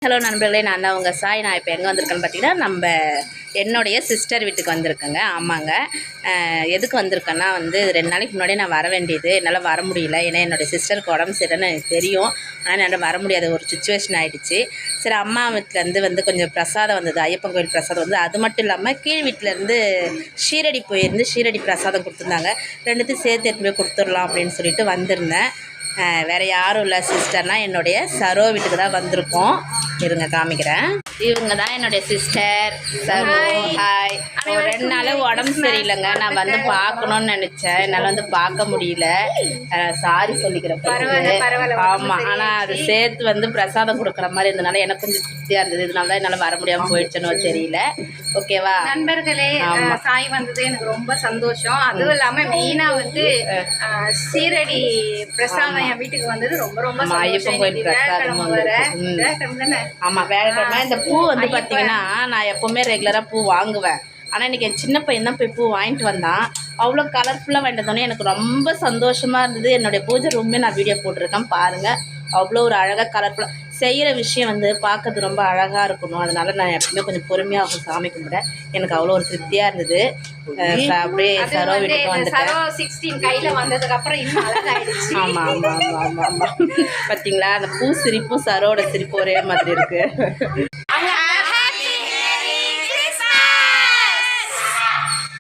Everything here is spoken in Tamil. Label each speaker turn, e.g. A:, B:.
A: ஹலோ நண்பர்களே, நான் தான் உங்கள் சாய். நான் இப்போ எங்கே வந்திருக்கேன்னு பார்த்தீங்கன்னா, என்னுடைய சிஸ்டர் வீட்டுக்கு வந்திருக்கேங்க. ஆமாங்க. எதுக்கு வந்திருக்கேன்னா 2 நாளைக்கு முன்னாடியே நான் வர வேண்டியது, என்னால் வர முடியல. ஏன்னா என்னுடைய சிஸ்டருக்கு உடம்பு சரியில்லைன்னு எனக்கு தெரியும். ஆனால் என்னால் வர முடியாத ஒரு சுச்சுவேஷன் ஆகிடுச்சு. சரி, அம்மா வீட்டிலேருந்து கொஞ்சம் பிரசாதம் வந்தது, ஐயப்பன் கோயில் பிரசாதம் வந்து. அது மட்டும் இல்லாமல் கீழ் வீட்டிலேருந்து ஷீரடி போயிருந்து ஷீரடி பிரசாதம் கொடுத்துருந்தாங்க. ரெண்டுத்தையும் சேர்த்து எடுத்து போய் கொடுத்துடலாம் அப்படின்னு சொல்லிட்டு வந்திருந்தேன். வேறு யாரும் இல்லை சிஸ்டர்னால் என்னுடைய சரோ வீட்டுக்கு தான் வந்திருக்கோம். இருங்க காமிக்கிறேன். இவங்க தான் என்னுடைய சிஸ்டர் சரோ. ஹாய். 2 நாள் உடம்பு சரியில்லைங்க. நான் பார்க்கணுன்னு நினச்சேன், என்னால் பார்க்க முடியல. சாரி சொல்லிக்கிறேன். ஆமாம், ஆனால் அது சேர்த்து பிரசாதம் கொடுக்குற மாதிரி இருந்தனால எனக்கு கொஞ்சம் திருப்தியாக இருந்தது. இதனால தான் என்னால் வர முடியாமல் போயிடுச்சுன்னு தெரியல. ஓகேவா
B: நண்பர்களே, சாய் வந்தது எனக்கு ரொம்ப சந்தோஷம். அதுவும் இல்லாமல் மெயினாக சீரடி பிரசாதம் என் வீட்டுக்கு வந்தது ரொம்ப ரொம்ப
A: ஐயப்பன் கோயில் பிரசாதம் ஆமாம், வேலைக்கிழமை. இந்த பூ பார்த்தீங்கன்னா நான் எப்போவுமே ரெகுலராக பூ வாங்குவேன். ஆனால் இன்றைக்கி என் சின்ன பையன் தான் போய் பூ வாங்கிட்டு வந்தான். அவ்வளோ கலர்ஃபுல்லாக வாங்கிட்டு வந்தோடனே எனக்கு ரொம்ப சந்தோஷமாக இருந்தது. என்னுடைய பூஜை ரூமே நான் வீடியோ போட்டிருக்கேன் பாருங்கள். அவ்வளோ ஒரு அழகாக கலர்ஃபுல்லாக செய்கிற விஷயம் பார்க்கறது ரொம்ப அழகாக இருக்கணும். அதனால நான் எப்பவுமே கொஞ்சம் பொறுமையாக சாமி கும்பிட்டேன். எனக்கு அவ்வளோ ஒரு திருப்தியாக இருந்தது. அப்படியே சரோ வீட்டுக்கு வந்துட்டேன். ஆமாம் ஆமாம் ஆமாம் ஆமாம் ஆமாம். பார்த்தீங்களா, அந்த பூ சிரிப்பும் சரோட சிரிப்பும் ஒரே மாதிரி இருக்குது.